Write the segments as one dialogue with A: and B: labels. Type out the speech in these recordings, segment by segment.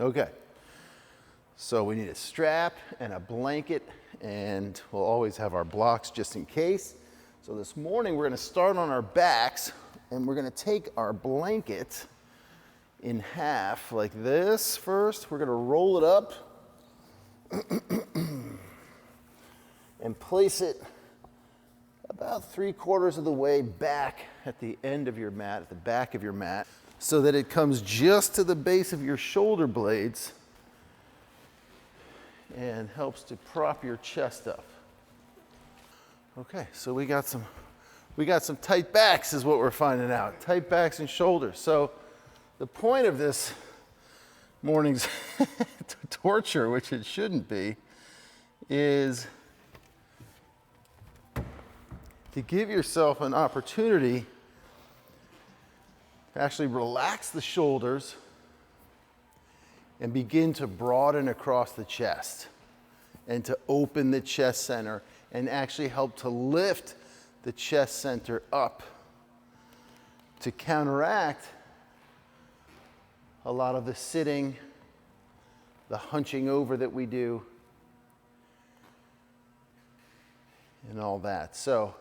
A: Okay, so we need a strap and a blanket, and we'll always have our blocks just in case. So this morning we're gonna start on our backs, and we're gonna take our blanket in half like this first. We're gonna roll it up and place it about 3/4 of the way back at the end of your mat, at the back of your mat, so that it comes just to the base of your shoulder blades and helps to prop your chest up. Okay, so we got some tight backs is what we're finding out. Tight backs and shoulders. So the point of this morning's torture, which it shouldn't be, is to give yourself an opportunity to actually relax the shoulders and begin to broaden across the chest and to open the chest center and actually help to lift the chest center up to counteract a lot of the sitting, the hunching over that we do, and all that. So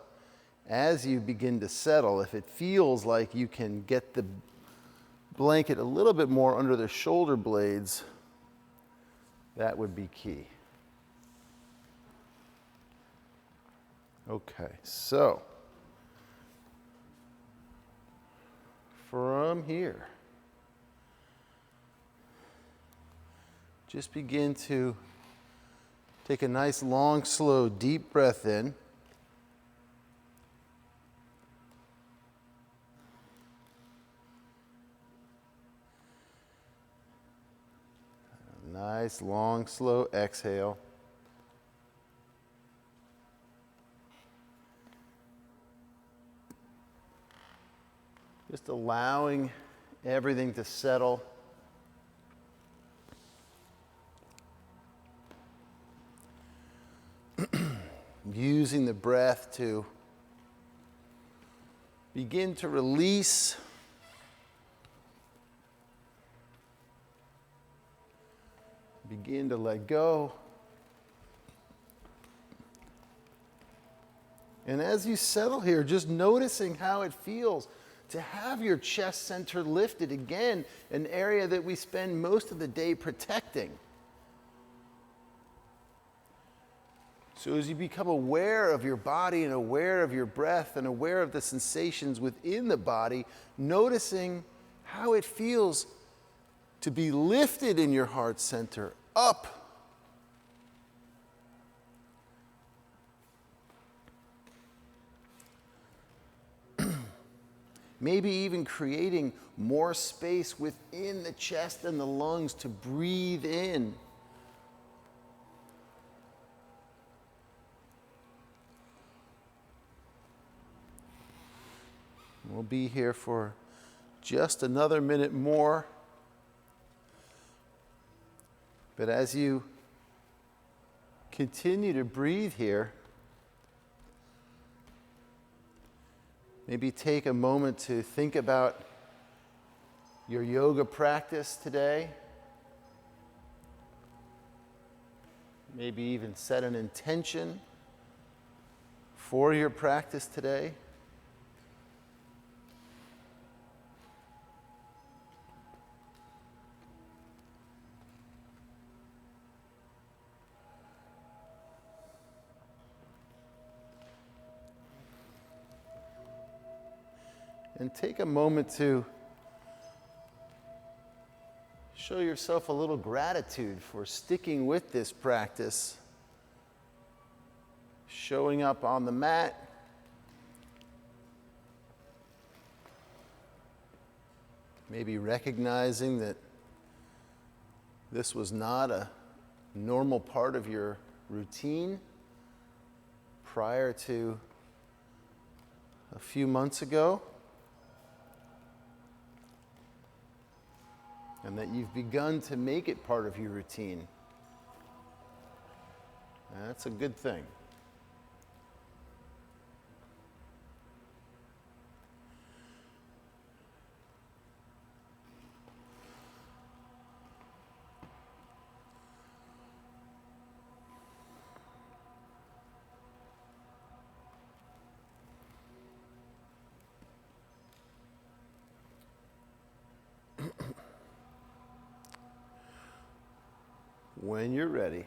A: as you begin to settle, if it feels like you can get the blanket a little bit more under the shoulder blades, that would be key. Okay, so from here, just begin to take a nice, long, slow, deep breath in. Nice, long, slow exhale. Just allowing everything to settle. Using the breath to begin to release begin to let go. And as you settle here, just noticing how it feels to have your chest center lifted again, an area that we spend most of the day protecting. So as you become aware of your body and aware of your breath and aware of the sensations within the body, noticing how it feels to be lifted in your heart center up. Maybe even creating more space within the chest and the lungs to breathe in. We'll be here for just another minute more. But as you continue to breathe here, maybe take a moment to think about your yoga practice today. Maybe even set an intention for your practice today. And take a moment to show yourself a little gratitude for sticking with this practice, showing up on the mat, maybe recognizing that this was not a normal part of your routine prior to a few months ago. And that you've begun to make it part of your routine. That's a good thing. When you're ready,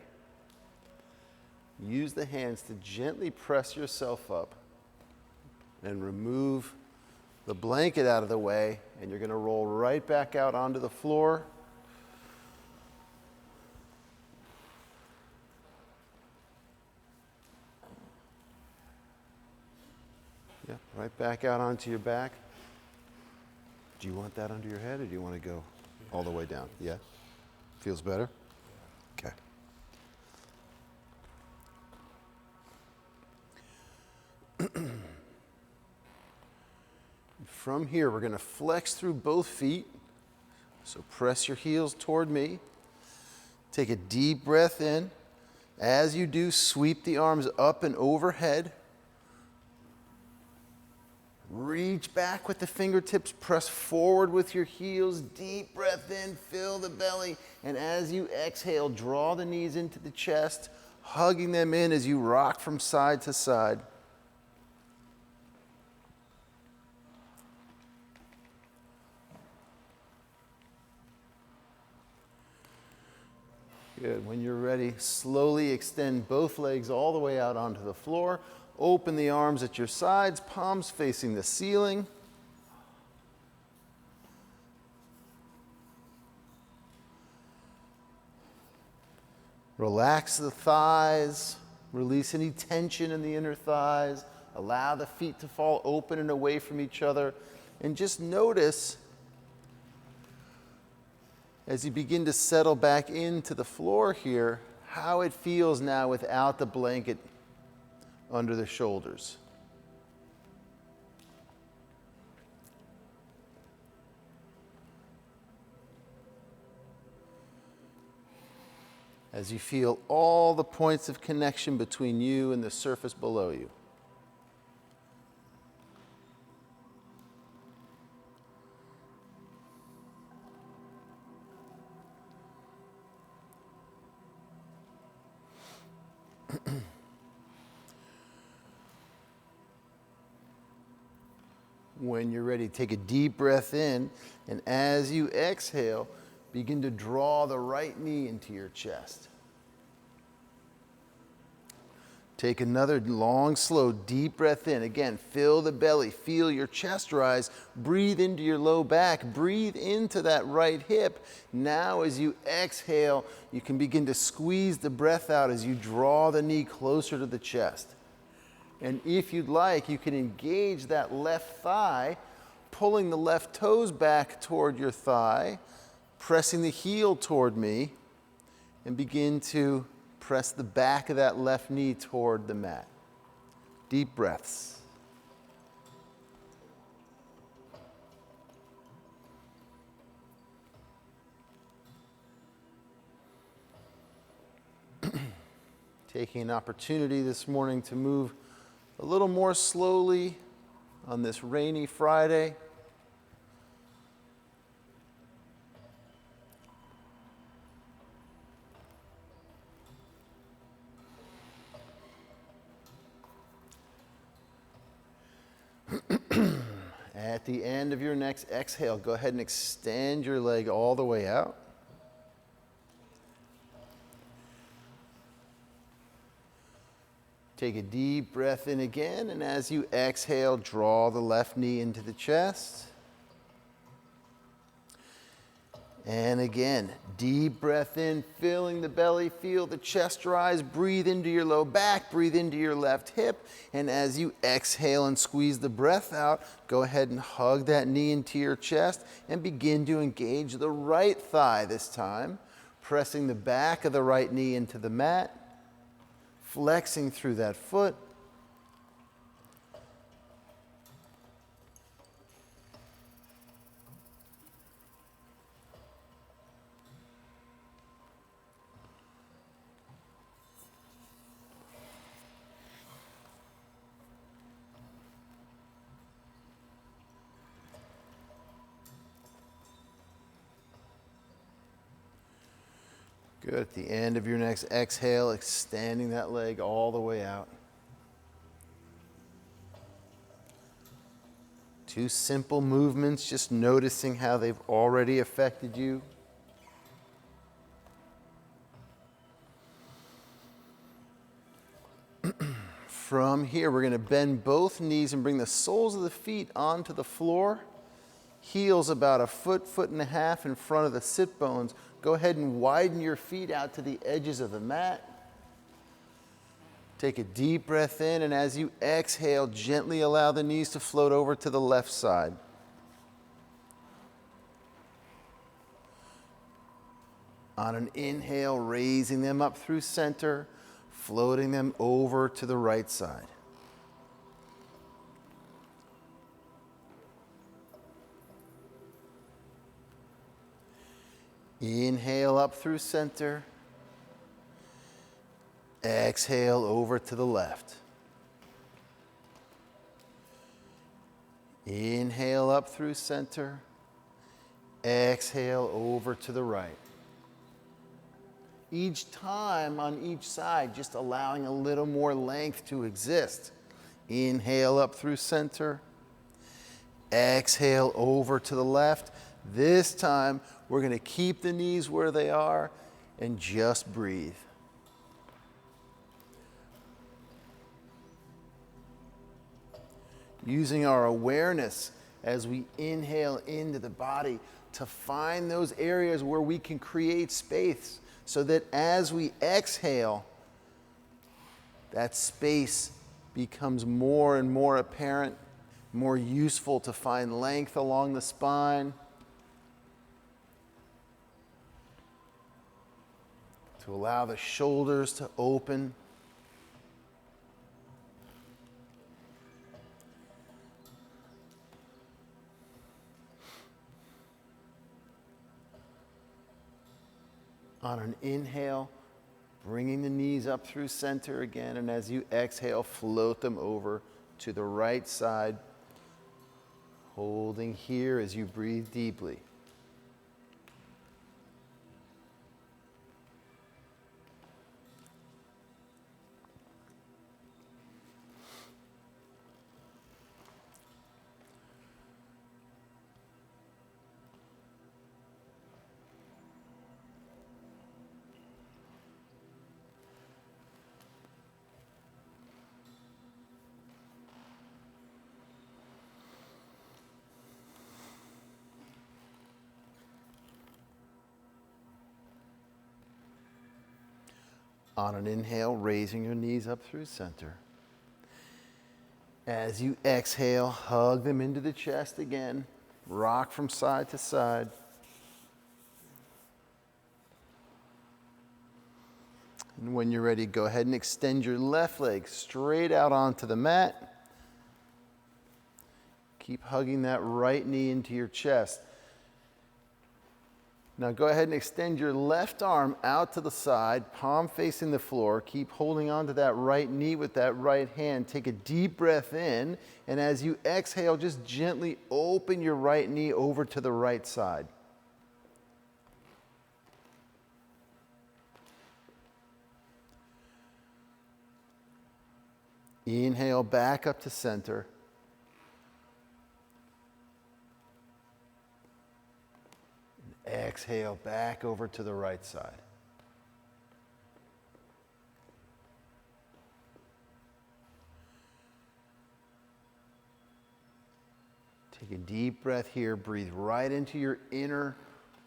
A: use the hands to gently press yourself up and remove the blanket out of the way, and you're going to roll right back out onto the floor. Yeah, right back out onto your back. Do you want that under your head, or do you want to go all the way down? Yeah? Feels better? Okay. From here, we're going to flex through both feet. So press your heels toward me. Take a deep breath in. As you do, sweep the arms up and overhead. Reach back with the fingertips, press forward with your heels, deep breath in, fill the belly, and as you exhale, draw the knees into the chest, hugging them in as you rock from side to side. Good. When you're ready, slowly extend both legs all the way out onto the floor. Open the arms at your sides, palms facing the ceiling. Relax the thighs. Release any tension in the inner thighs. Allow the feet to fall open and away from each other. And just notice as you begin to settle back into the floor here, how it feels now without the blanket under the shoulders. As you feel all the points of connection between you and the surface below you. When you're ready, take a deep breath in, and as you exhale, begin to draw the right knee into your chest. Take another long, slow, deep breath in. Again, fill the belly, feel your chest rise, breathe into your low back, breathe into that right hip. Now as you exhale, you can begin to squeeze the breath out as you draw the knee closer to the chest. And if you'd like, you can engage that left thigh, pulling the left toes back toward your thigh, pressing the heel toward me, and begin to press the back of that left knee toward the mat. Deep breaths. Taking an opportunity this morning to move a little more slowly on this rainy Friday. At the end of your next exhale, go ahead and extend your leg all the way out. Take a deep breath in again, and as you exhale, draw the left knee into the chest. And again, deep breath in, filling the belly, feel the chest rise, breathe into your low back, breathe into your left hip, and as you exhale and squeeze the breath out, go ahead and hug that knee into your chest and begin to engage the right thigh this time, pressing the back of the right knee into the mat, flexing through that foot. Good. At the end of your next exhale, extending that leg all the way out. Two simple movements, just noticing how they've already affected you. From here, we're going to bend both knees and bring the soles of the feet onto the floor. Heels about a foot, foot and a half in front of the sit bones. Go ahead and widen your feet out to the edges of the mat. Take a deep breath in, and as you exhale, gently allow the knees to float over to the left side. On an inhale, raising them up through center, floating them over to the right side. Inhale up through center. Exhale over to the left. Inhale up through center. Exhale over to the right. Each time on each side, just allowing a little more length to exist. Inhale up through center. Exhale over to the left. This time, we're going to keep the knees where they are and just breathe. Using our awareness as we inhale into the body to find those areas where we can create space so that as we exhale, that space becomes more and more apparent, more useful to find length along the spine, to allow the shoulders to open. On an inhale, bringing the knees up through center again, and as you exhale, float them over to the right side, holding here as you breathe deeply. On an inhale, raising your knees up through center. As you exhale, hug them into the chest again. Rock from side to side. And when you're ready, go ahead and extend your left leg straight out onto the mat. Keep hugging that right knee into your chest. Now go ahead and extend your left arm out to the side, palm facing the floor. Keep holding on to that right knee with that right hand. Take a deep breath in, and as you exhale, just gently open your right knee over to the right side. Inhale back up to center. Exhale back over to the right side. Take a deep breath here. Breathe right into your inner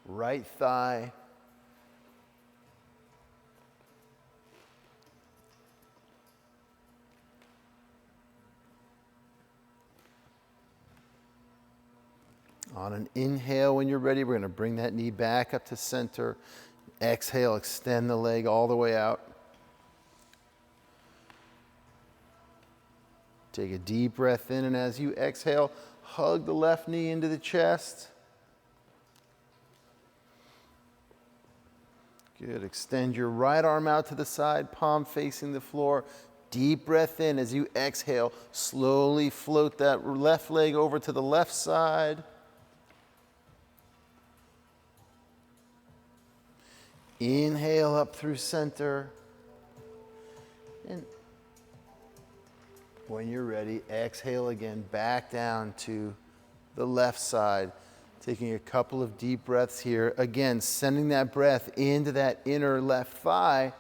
A: right thigh. On an inhale, when you're ready, we're going to bring that knee back up to center. Exhale, extend the leg all the way out. Take a deep breath in, and as you exhale, hug the left knee into the chest. Good. Extend your right arm out to the side, palm facing the floor. Deep breath in. As you exhale, slowly float that left leg over to the left side. Inhale up through center. And when you're ready, exhale again, back down to the left side. Taking a couple of deep breaths here. Again, sending that breath into that inner left thigh.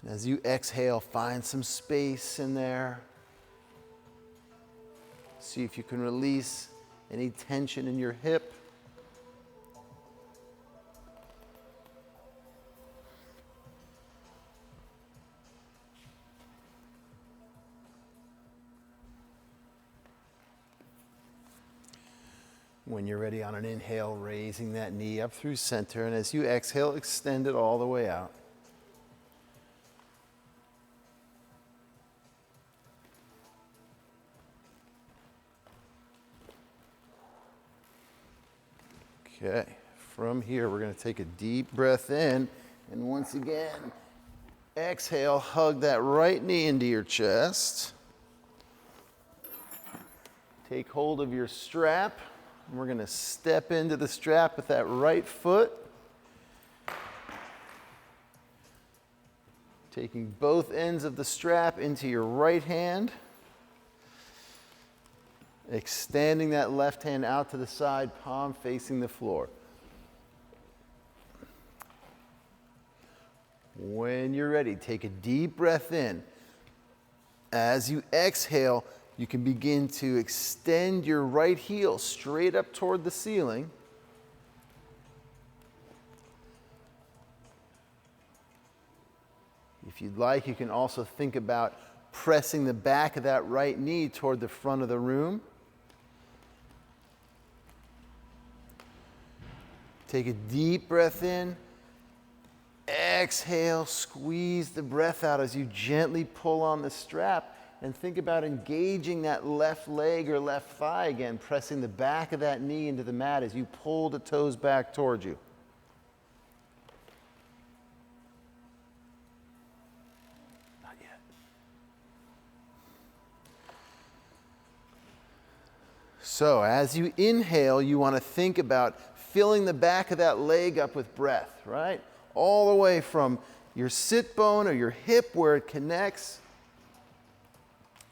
A: As you exhale, find some space in there. See if you can release any tension in your hip. When you're ready, on an inhale, raising that knee up through center, and as you exhale, extend it all the way out. Okay, from here, we're going to take a deep breath in, and once again, exhale, hug that right knee into your chest. Take hold of your strap. And we're going to step into the strap with that right foot. Taking both ends of the strap into your right hand. Extending that left hand out to the side, palm facing the floor. When you're ready, take a deep breath in. As you exhale, you can begin to extend your right heel straight up toward the ceiling. If you'd like, you can also think about pressing the back of that right knee toward the front of the room. Take a deep breath in. Exhale, squeeze the breath out as you gently pull on the strap. And think about engaging that left leg or left thigh again, pressing the back of that knee into the mat as you pull the toes back towards you. Not yet. So as you inhale, you want to think about filling the back of that leg up with breath, right? All the way from your sit bone or your hip where it connects,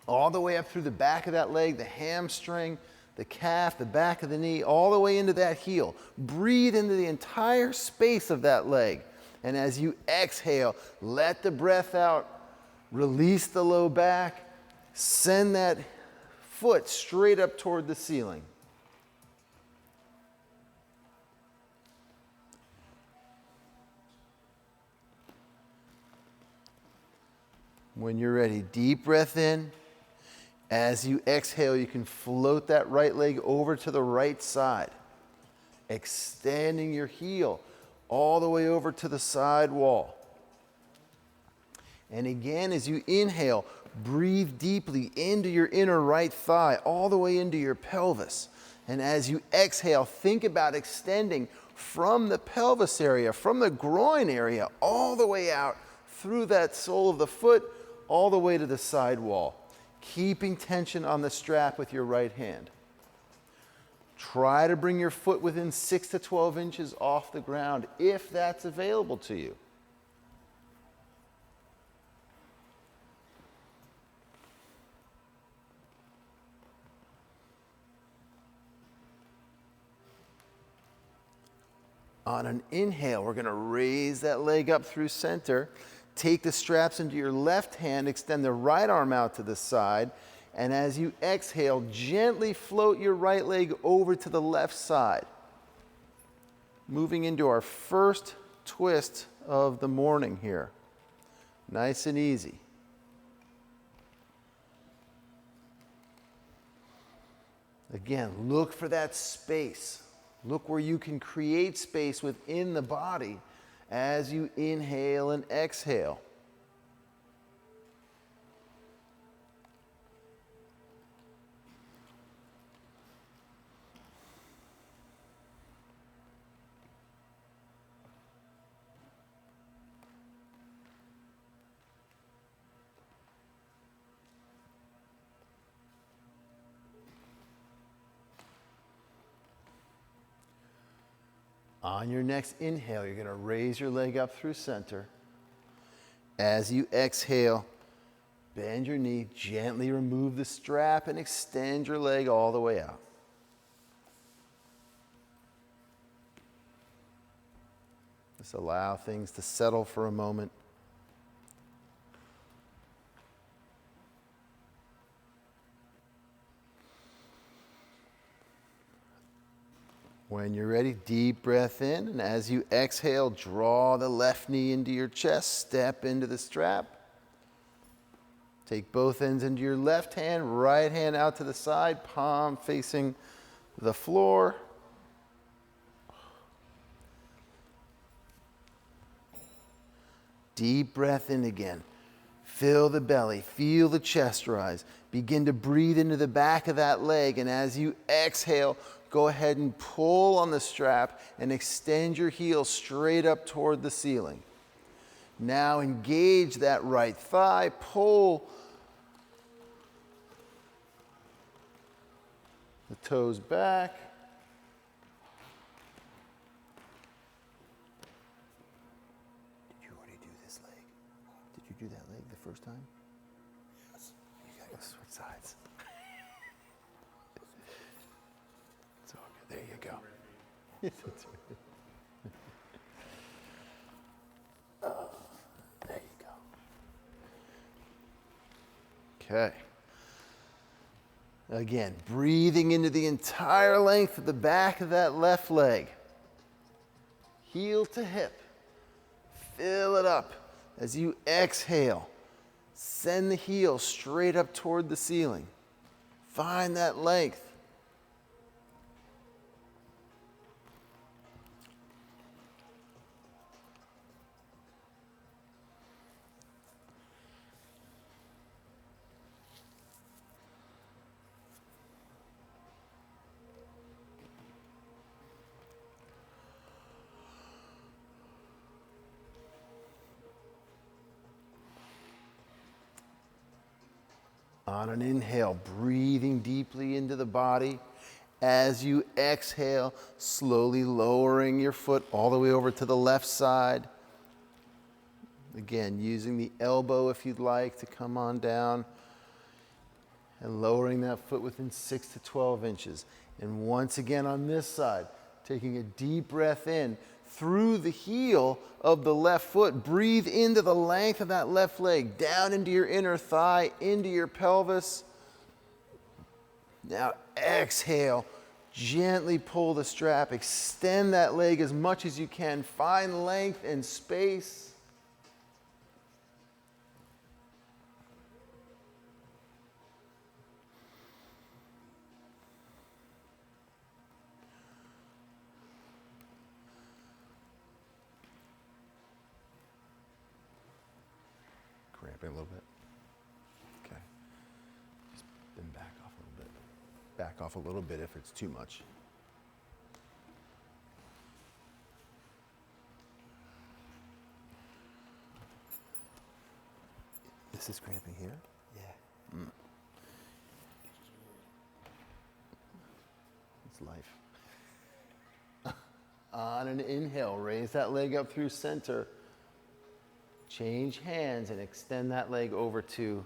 A: all the way up through the back of that leg, the hamstring, the calf, the back of the knee, all the way into that heel. Breathe into the entire space of that leg. And as you exhale, let the breath out, release the low back, send that foot straight up toward the ceiling. When you're ready, deep breath in. As you exhale, you can float that right leg over to the right side, extending your heel all the way over to the side wall. And again, as you inhale, breathe deeply into your inner right thigh, all the way into your pelvis. And as you exhale, think about extending from the pelvis area, from the groin area, all the way out through that sole of the foot, all the way to the side wall. Keeping tension on the strap with your right hand. Try to bring your foot within 6 to 12 inches off the ground if that's available to you. On an inhale, we're going to raise that leg up through center. Take the straps into your left hand, extend the right arm out to the side, and as you exhale, gently float your right leg over to the left side. Moving into our first twist of the morning here. Nice and easy. Again, look for that space. Look where you can create space within the body as you inhale and exhale. On your next inhale, you're going to raise your leg up through center. As you exhale, bend your knee, gently remove the strap, and extend your leg all the way out. Just allow things to settle for a moment. When you're ready, deep breath in, and as you exhale, draw the left knee into your chest, step into the strap. Take both ends into your left hand, right hand out to the side, palm facing the floor. Deep breath in again. Fill the belly, feel the chest rise. Begin to breathe into the back of that leg, and as you exhale, go ahead and pull on the strap and extend your heel straight up toward the ceiling. Now engage that right thigh, pull the toes back. Did you already do this leg? Did you do that leg the first time? Yes. You gotta go switch sides. So there you go. There you go. Okay. Again, breathing into the entire length of the back of that left leg. Heel to hip. Fill it up. As you exhale, send the heel straight up toward the ceiling. Find that length. On an inhale, breathing deeply into the body. As you exhale, slowly lowering your foot all the way over to the left side. Again, using the elbow if you'd like to come on down. And lowering that foot within 6 to 12 inches. And once again on this side, taking a deep breath in through the heel of the left foot. Breathe into the length of that left leg, down into your inner thigh, into your pelvis. Now exhale, gently pull the strap, extend that leg as much as you can, find length and space. Cramping a little bit. Okay. Just bend back off a little bit. Back off a little bit if it's too much. This is cramping here? Yeah. It's life. On an inhale, raise that leg up through center. Change hands and extend that leg over to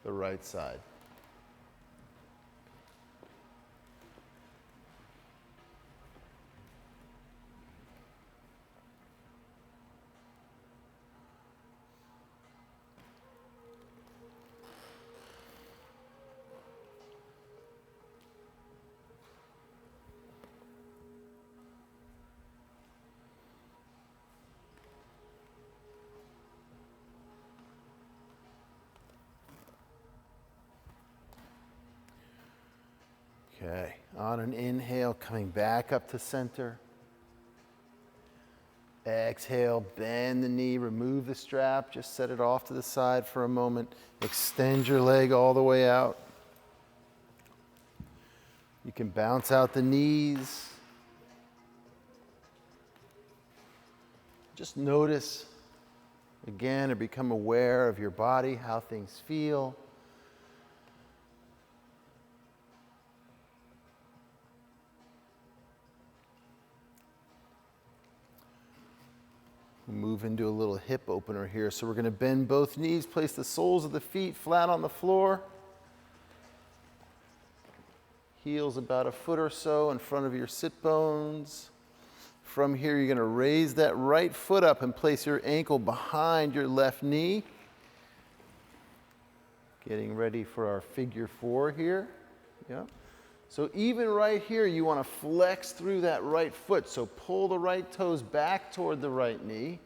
A: the right side. Okay, on an inhale, coming back up to center. Exhale, bend the knee, remove the strap, just set it off to the side for a moment. Extend your leg all the way out. You can bounce out the knees. Just notice again or become aware of your body, how things feel. Move into a little hip opener here. So we're going to bend both knees, place the soles of the feet flat on the floor. Heels about a foot or so in front of your sit bones. From here, you're going to raise that right foot up and place your ankle behind your left knee. Getting ready for our figure four here. Yep. So even right here, you want to flex through that right foot. So pull the right toes back toward the right knee.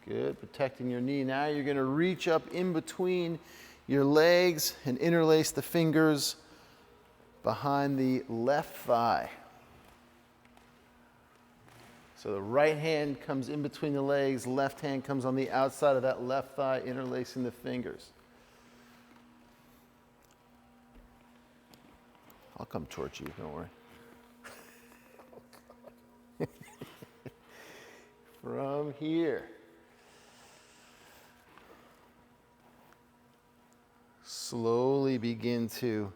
A: Good, protecting your knee. Now you're going to reach up in between your legs and interlace the fingers behind the left thigh. So the right hand comes in between the legs, left hand comes on the outside of that left thigh, interlacing the fingers. I'll come towards you, don't worry. From here, slowly begin to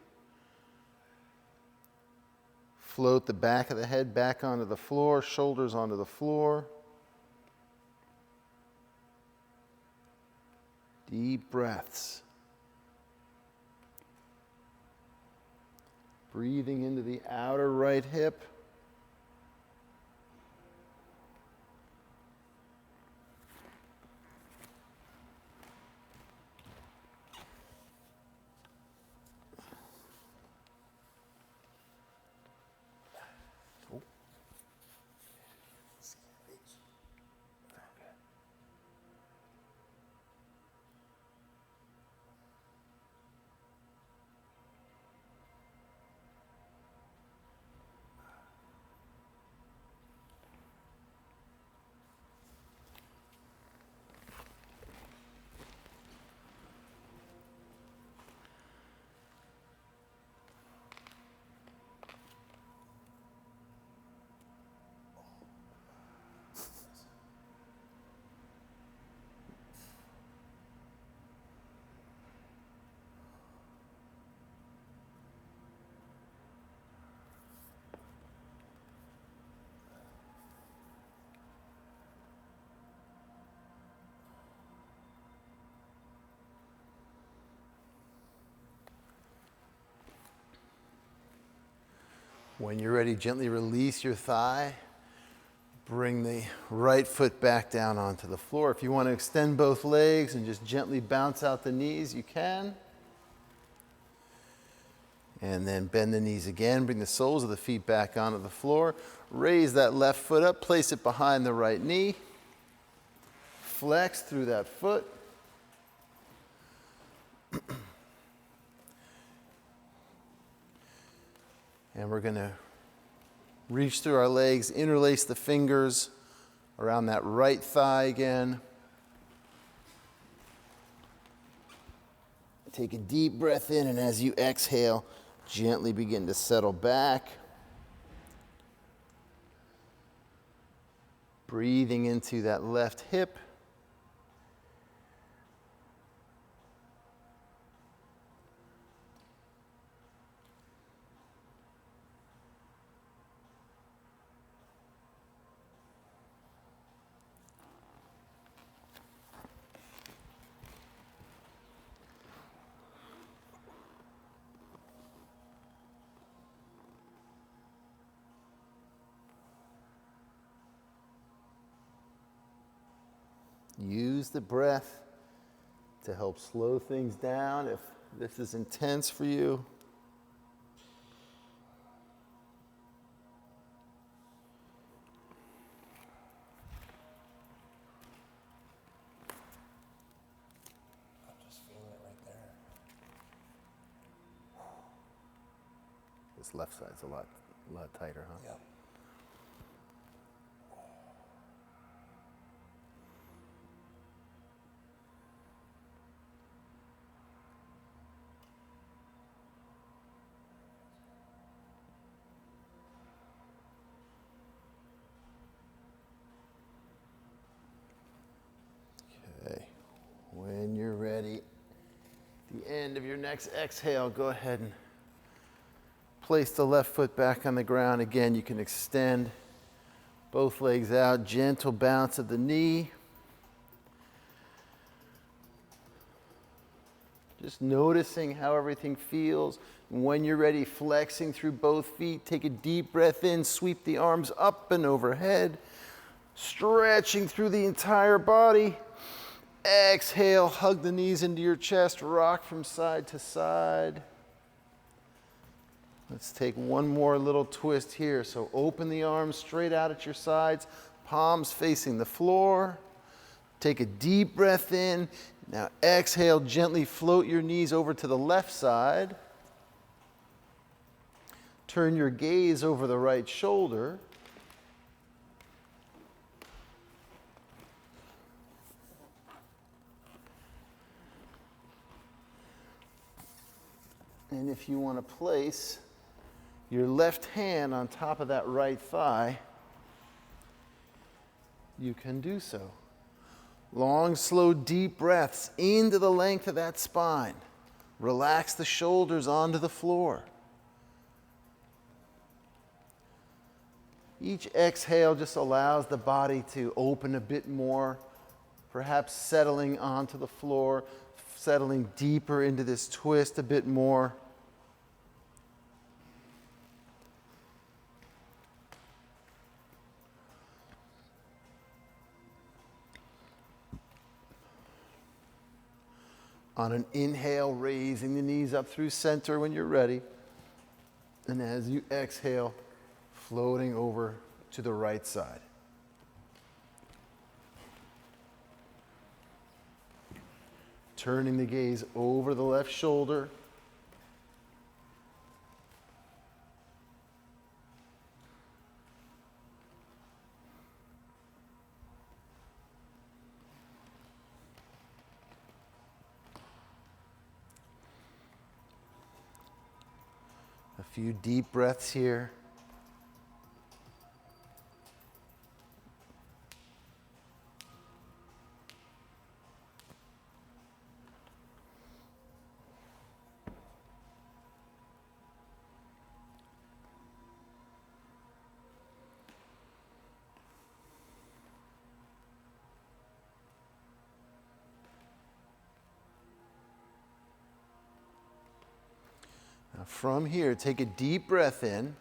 A: float the back of the head back onto the floor, shoulders onto the floor. Deep breaths. Breathing into the outer right hip. When you're ready, gently release your thigh. Bring the right foot back down onto the floor. If you want to extend both legs and just gently bounce out the knees, you can. And then bend the knees again. Bring the soles of the feet back onto the floor. Raise that left foot up. Place it behind the right knee. Flex through that foot. And we're going to reach through our legs, interlace the fingers around that right thigh again. Take a deep breath in, and as you exhale, gently begin to settle back. Breathing into that left hip. Use the breath to help slow things down if this is intense for you.
B: I'm just feeling it right there.
A: This left side's a lot tighter, huh?
B: Yep.
A: Okay. When you're ready, the end of your next exhale, go ahead and place the left foot back on the ground. Again, you can extend both legs out, gentle bounce of the knee. Just noticing how everything feels. When you're ready, flexing through both feet, take a deep breath in, sweep the arms up and overhead, stretching through the entire body. Exhale, hug the knees into your chest, rock from side to side. Let's take one more little twist here. So open the arms straight out at your sides, palms facing the floor. Take a deep breath in. Now exhale, gently float your knees over to the left side. Turn your gaze over the right shoulder. And if you want to place your left hand on top of that right thigh, you can do so. Long, slow, deep breaths into the length of that spine. Relax the shoulders onto the floor. Each exhale just allows the body to open a bit more, perhaps settling onto the floor, settling deeper into this twist a bit more. On an inhale, raising the knees up through center when you're ready. And as you exhale, floating over to the right side. Turning the gaze over the left shoulder. A few deep breaths here. Now from here, take a deep breath in,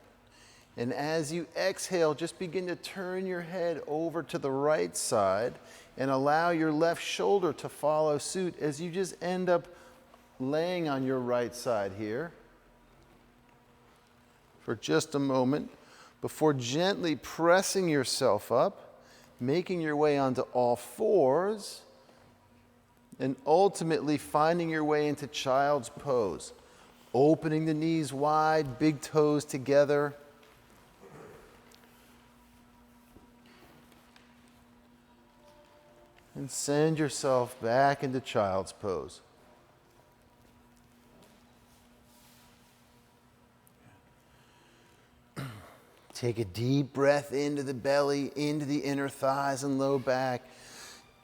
A: and as you exhale, just begin to turn your head over to the right side and allow your left shoulder to follow suit as you just end up laying on your right side here for just a moment before gently pressing yourself up, making your way onto all fours, and ultimately finding your way into child's pose. Opening the knees wide, big toes together. And send yourself back into child's pose. Take a deep breath into the belly, into the inner thighs and low back.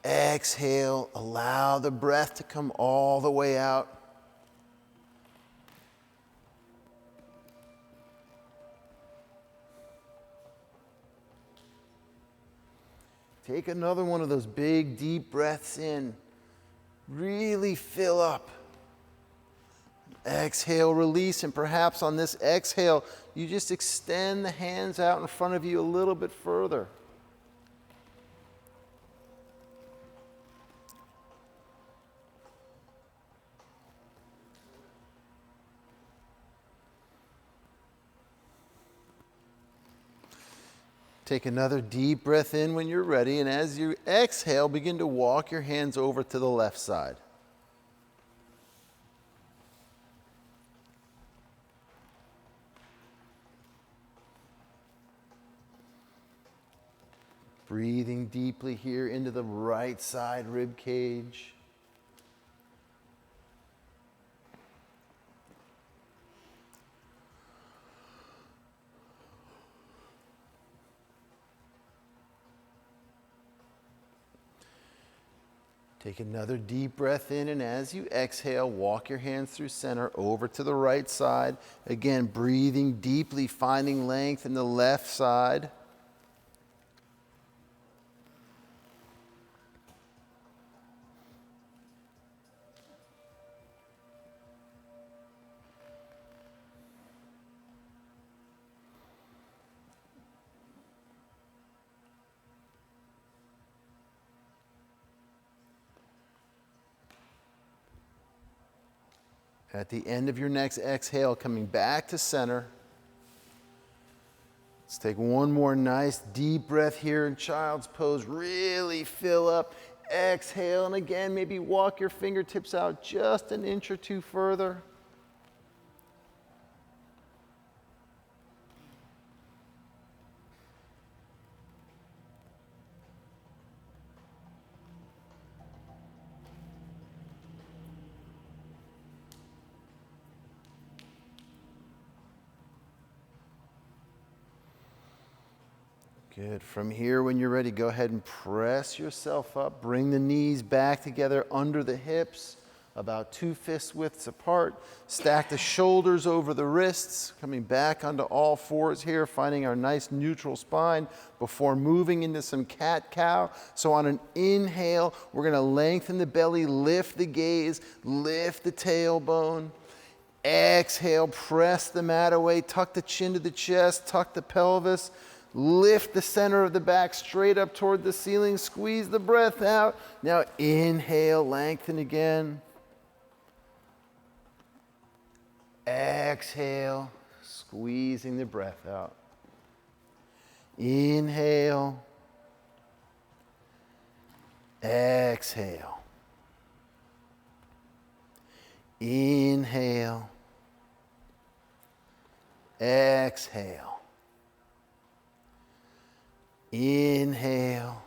A: Exhale, allow the breath to come all the way out. Take another one of those big, deep breaths in. Really fill up. Exhale, release, and perhaps on this exhale, you just extend the hands out in front of you a little bit further. Take another deep breath in when you're ready, and as you exhale, begin to walk your hands over to the left side. Breathing deeply here into the right side rib cage. Take another deep breath in, and as you exhale, walk your hands through center over to the right side. Again, breathing deeply, finding length in the left side. At the end of your next exhale, coming back to center, Let's take one more nice deep breath here in child's pose. Really fill up. Exhale, and again, maybe walk your fingertips out just an inch or two further. Good. From here, when you're ready, go ahead and press yourself up. Bring the knees back together under the hips, about 2 fist widths apart. Stack the shoulders over the wrists, coming back onto all fours here, finding our nice neutral spine before moving into some cat-cow. So on an inhale, we're going to lengthen the belly, lift the gaze, lift the tailbone. Exhale, press the mat away, tuck the chin to the chest, tuck the pelvis. Lift the center of the back straight up toward the ceiling. Squeeze the breath out. Now inhale, lengthen again. Exhale, squeezing the breath out. Inhale. Exhale. Inhale. Exhale. Inhale.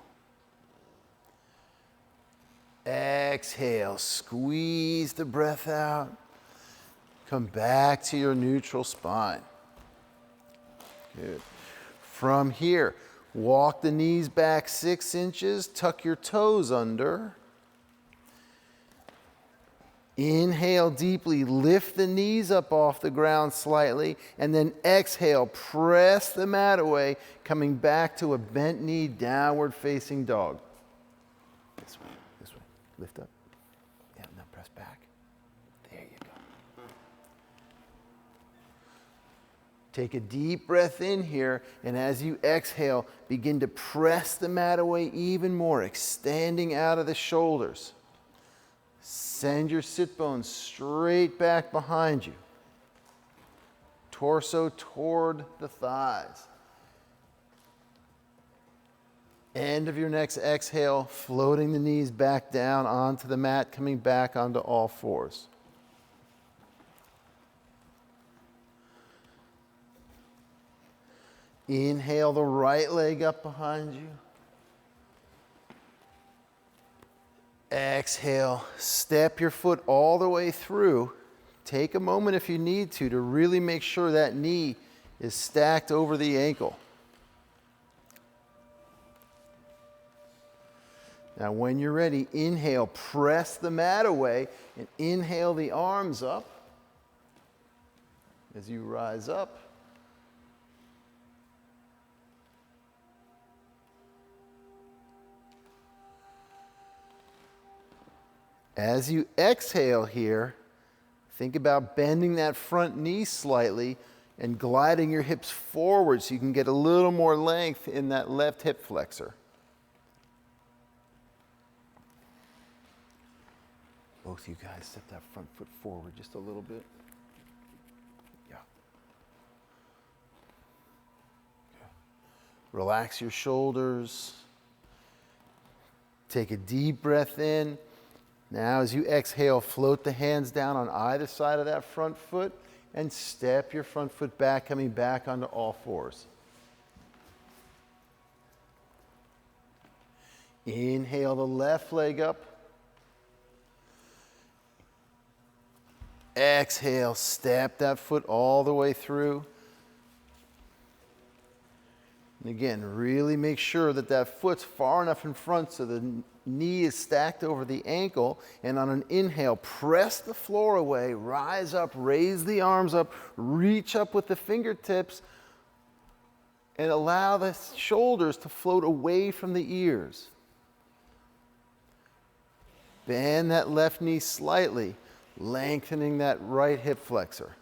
A: Exhale. Squeeze the breath out. Come back to your neutral spine. Good. From here, walk the knees back 6 inches. Tuck your toes under. Inhale deeply, lift the knees up off the ground slightly, and then exhale, press the mat away, coming back to a bent knee, downward facing dog. This way, lift up. Yeah, now press back. There you go. Take a deep breath in here, and as you exhale, begin to press the mat away even more, extending out of the shoulders. Send your sit bones straight back behind you. Torso toward the thighs. End of your next exhale, floating the knees back down onto the mat, coming back onto all fours. Inhale the right leg up behind you. Exhale, step your foot all the way through. Take a moment if you need to really make sure that knee is stacked over the ankle. Now when you're ready, inhale, press the mat away and inhale the arms up as you rise up. As you exhale here, think about bending that front knee slightly and gliding your hips forward so you can get a little more length in that left hip flexor. Both you guys step that front foot forward just a little bit. Yeah. Okay. Relax your shoulders. Take a deep breath in. Now, as you exhale, float the hands down on either side of that front foot and step your front foot back, coming back onto all fours. Inhale the left leg up. Exhale, step that foot all the way through. And again, really make sure that that foot's far enough in front so the knee is stacked over the ankle. And on an inhale, press the floor away, rise up, raise the arms up, reach up with the fingertips, and allow the shoulders to float away from the ears. Bend that left knee slightly, lengthening that right hip flexor.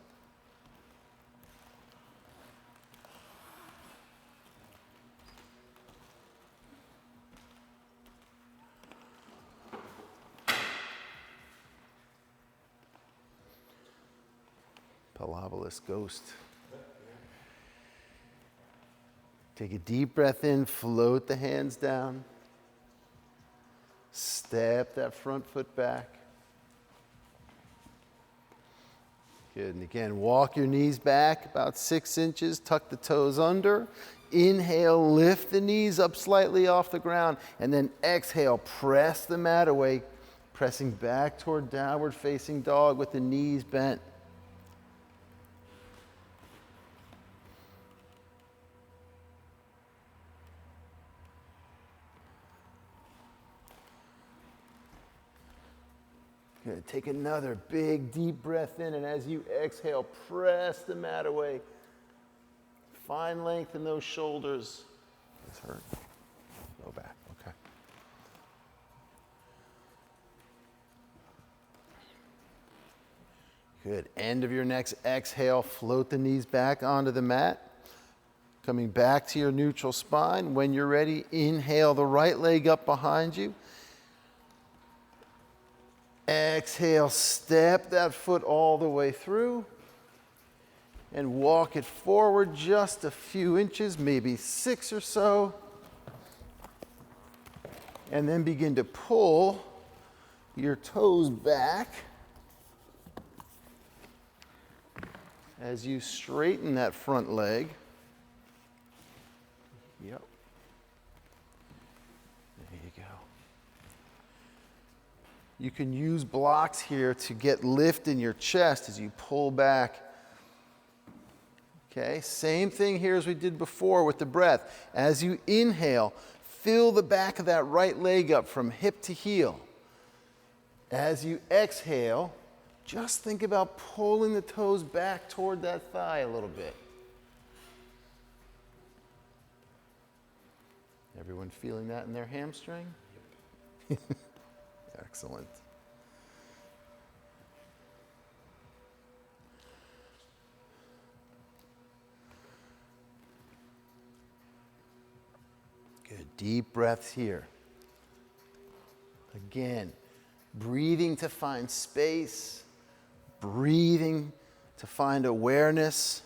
A: Pilabolus ghost. Take a deep breath in, float the hands down. Step that front foot back. Good, and again, walk your knees back about 6 inches, tuck the toes under. Inhale, lift the knees up slightly off the ground, and then exhale, press the mat away, pressing back toward downward facing dog with the knees bent. Good. Take another big deep breath in, and as you exhale, press the mat away. Find length in those shoulders. This hurt. Low back. Okay. Good. End of your next exhale, float the knees back onto the mat. Coming back to your neutral spine. When you're ready, inhale the right leg up behind you. Exhale, step that foot all the way through and walk it forward just a few inches, maybe 6 or so. And then begin to pull your toes back as you straighten that front leg. Yep. There you go. You can use blocks here to get lift in your chest as you pull back. Okay, same thing here as we did before with the breath. As you inhale, fill the back of that right leg up from hip to heel. As you exhale, just think about pulling the toes back toward that thigh a little bit. Everyone feeling that in their hamstring? Excellent. Good. Deep breaths here. Again, breathing to find space, breathing to find awareness,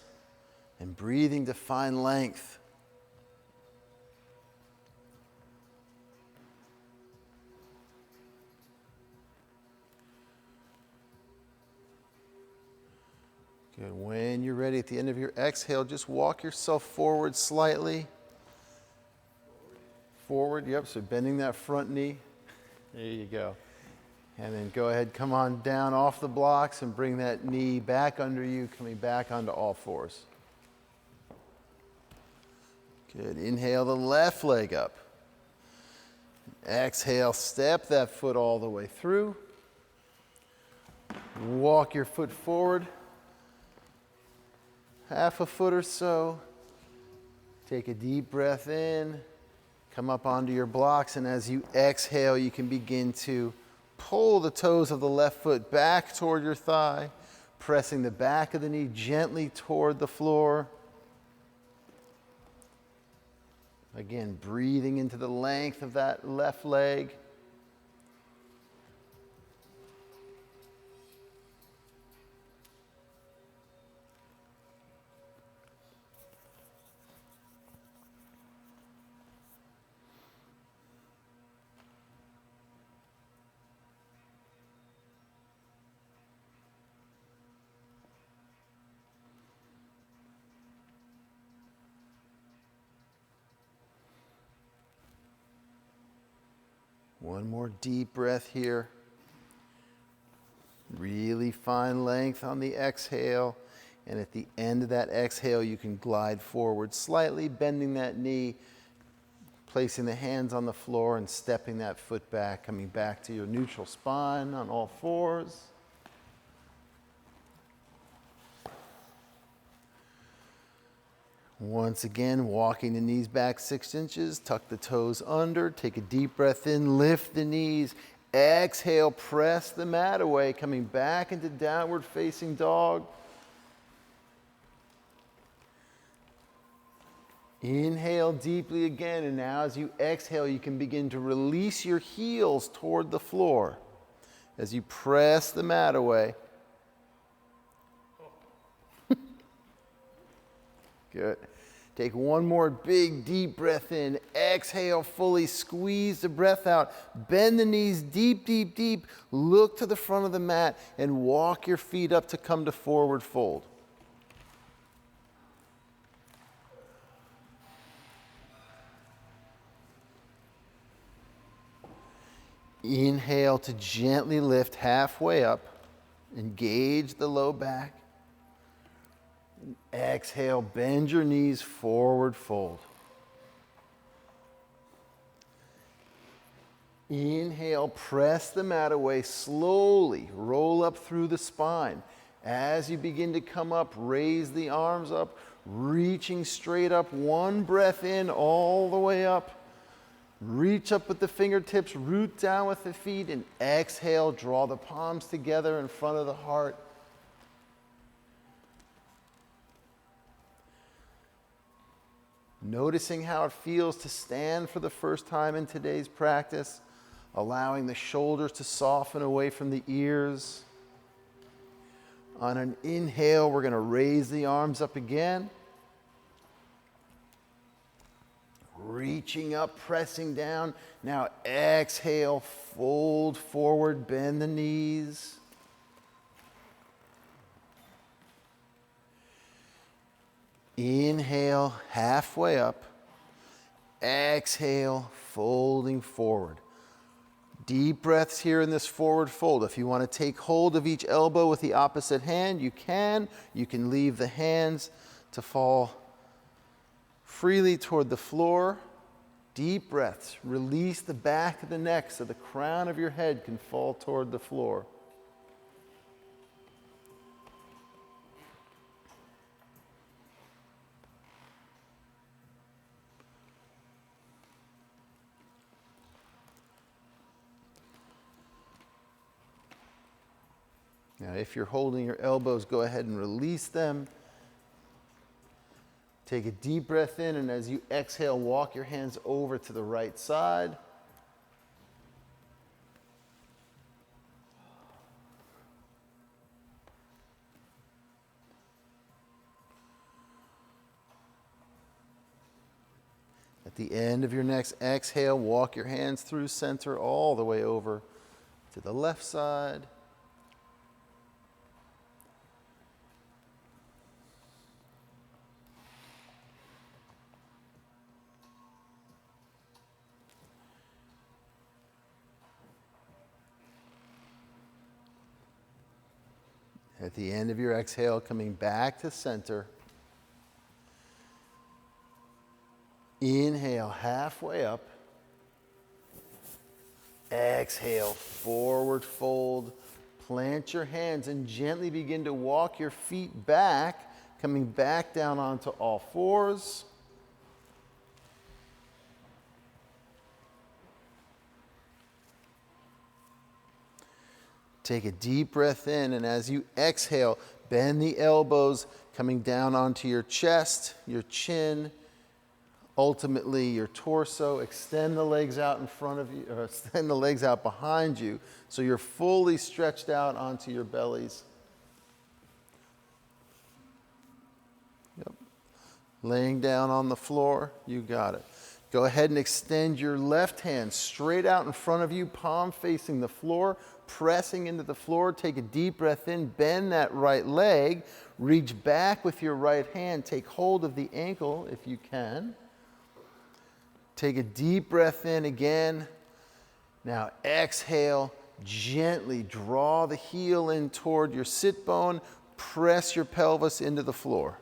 A: and breathing to find length. Good. When you're ready, at the end of your exhale, just walk yourself forward slightly. Forward, yep, so bending that front knee. There you go. And then go ahead, come on down off the blocks and bring that knee back under you, coming back onto all fours. Good. Inhale the left leg up. Exhale, step that foot all the way through. Walk your foot forward. Half a foot or so. Take a deep breath in. Come up onto your blocks, and as you exhale, you can begin to pull the toes of the left foot back toward your thigh, pressing the back of the knee gently toward the floor. Again, breathing into the length of that left leg. One more deep breath here. Really find length on the exhale. And at the end of that exhale, you can glide forward slightly, bending that knee, placing the hands on the floor and stepping that foot back, coming back to your neutral spine on all fours. Once again, walking the knees back 6 inches, tuck the toes under, take a deep breath in, lift the knees, exhale, press the mat away, coming back into downward facing dog. Inhale deeply again, and now as you exhale, you can begin to release your heels toward the floor as you press the mat away. Good. Take one more big deep breath in. Exhale, fully squeeze the breath out. Bend the knees deep, deep, deep. Look to the front of the mat and walk your feet up to come to forward fold. Inhale to gently lift halfway up. Engage the low back. Exhale, bend your knees, forward fold. Inhale, press the mat away slowly. Roll up through the spine. As you begin to come up, raise the arms up, reaching straight up. One breath in, all the way up. Reach up with the fingertips, root down with the feet, and exhale, draw the palms together in front of the heart. Noticing how it feels to stand for the first time in today's practice, allowing the shoulders to soften away from the ears. On an inhale, we're going to raise the arms up again. Reaching up, pressing down. Now exhale, fold forward, bend the knees. Inhale, halfway up. Exhale, folding forward. Deep breaths here in this forward fold. If you want to take hold of each elbow with the opposite hand, you can. You can leave the hands to fall freely toward the floor. Deep breaths. Release the back of the neck so the crown of your head can fall toward the floor. Now, if you're holding your elbows, go ahead and release them. Take a deep breath in, and as you exhale, walk your hands over to the right side. At the end of your next exhale, walk your hands through center all the way over to the left side. At the end of your exhale, coming back to center. Inhale, halfway up. Exhale, forward fold. Plant your hands and gently begin to walk your feet back, coming back down onto all fours. Take a deep breath in, and as you exhale, bend the elbows, coming down onto your chest, your chin, ultimately your torso. Extend the legs out in front of you, or extend the legs out behind you, so you're fully stretched out onto your bellies. Yep. Laying down on the floor, you got it. Go ahead and extend your left hand straight out in front of you, palm facing the floor, pressing into the floor. Take a deep breath in, bend that right leg, reach back with your right hand, take hold of the ankle if you can. Take a deep breath in again. Now exhale, gently draw the heel in toward your sit bone, press your pelvis into the floor.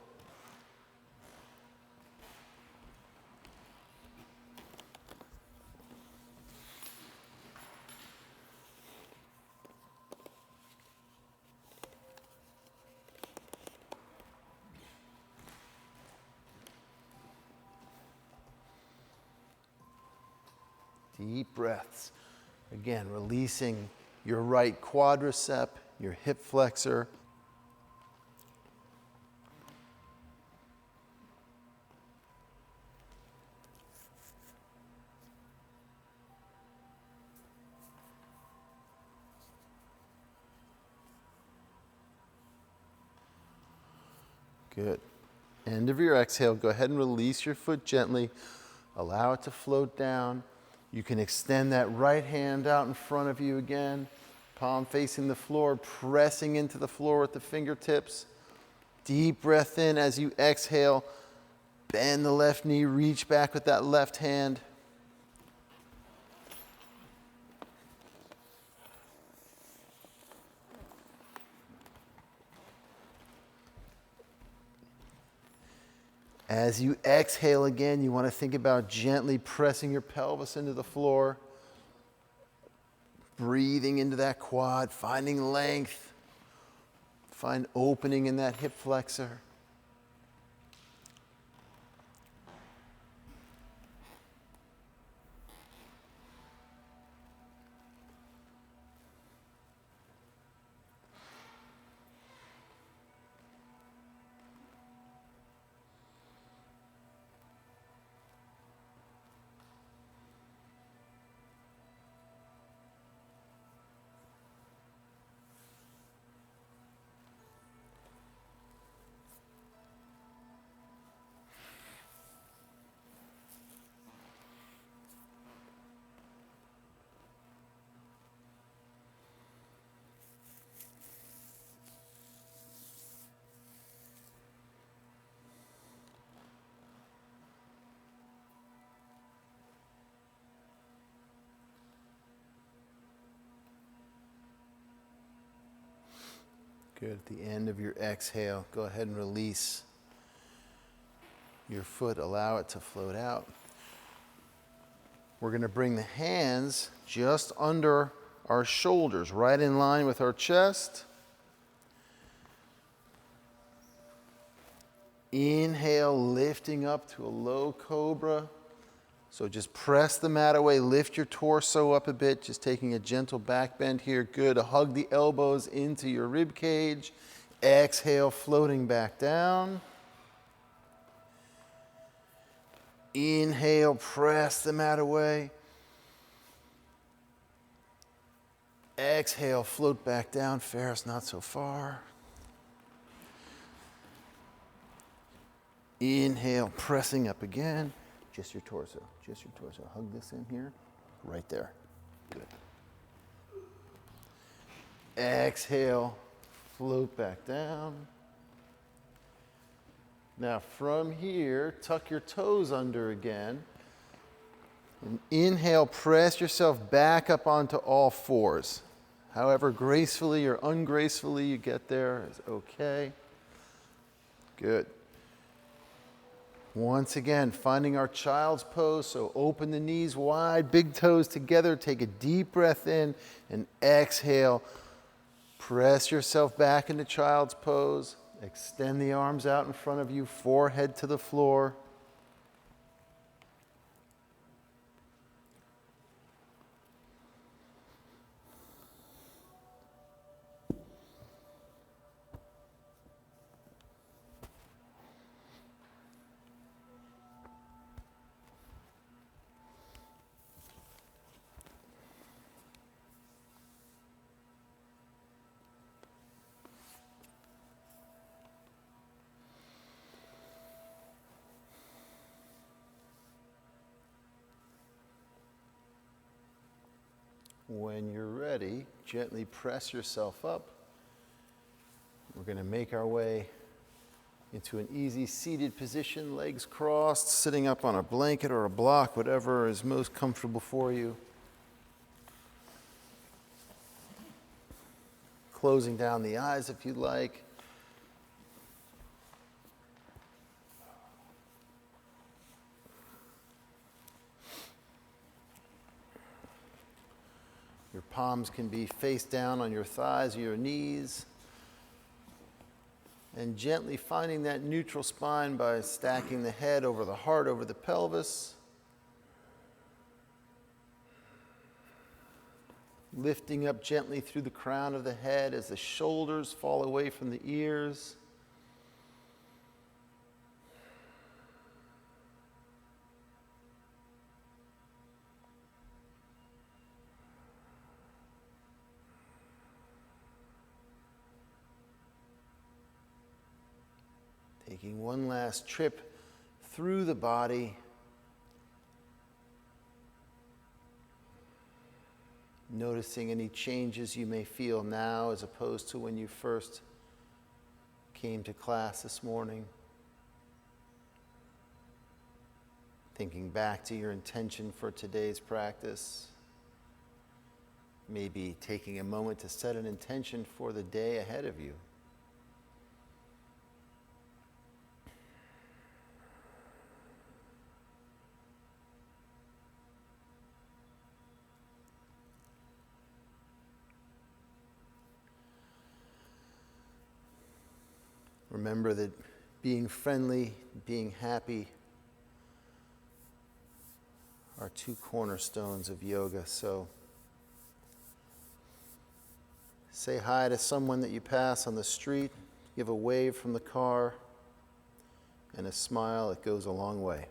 A: Deep breaths. Again, releasing your right quadricep, your hip flexor. Good. End of your exhale, go ahead and release your foot gently. Allow it to float down. You can extend that right hand out in front of you again. Palm facing the floor, pressing into the floor with the fingertips. Deep breath in as you exhale. Bend the left knee, reach back with that left hand. As you exhale again, you want to think about gently pressing your pelvis into the floor. Breathing into that quad, finding length. Find opening in that hip flexor. Good. At the end of your exhale, go ahead and release your foot. Allow it to float out. We're going to bring the hands just under our shoulders, right in line with our chest. Inhale, lifting up to a low cobra. So just press the mat away, lift your torso up a bit, just taking a gentle back bend here. Good. Hug the elbows into your rib cage. Exhale, floating back down. Inhale, press the mat away. Exhale, float back down. Ferris, not so far. Inhale, pressing up again. Just your torso, just your torso. Hug this in here, right there. Good. Exhale, float back down. Now from here, tuck your toes under again. And inhale, press yourself back up onto all fours. However gracefully or ungracefully you get there is okay. Good. Once again, finding our child's pose, so open the knees wide, big toes together, take a deep breath in, and exhale. Press yourself back into child's pose. Extend the arms out in front of you, forehead to the floor. When you're ready, gently press yourself up. We're going to make our way into an easy seated position, legs crossed, sitting up on a blanket or a block, whatever is most comfortable for you. Closing down the eyes if you'd like. Your palms can be face down on your thighs or your knees. And gently finding that neutral spine by stacking the head over the heart, over the pelvis. Lifting up gently through the crown of the head as the shoulders fall away from the ears. Taking one last trip through the body. Noticing any changes you may feel now as opposed to when you first came to class this morning. Thinking back to your intention for today's practice. Maybe taking a moment to set an intention for the day ahead of you. Remember that being friendly, being happy are two cornerstones of yoga. So say hi to someone that you pass on the street, give a wave from the car, and a smile. It goes a long way.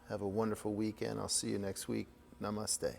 A: Have a wonderful weekend. I'll see you next week. Namaste.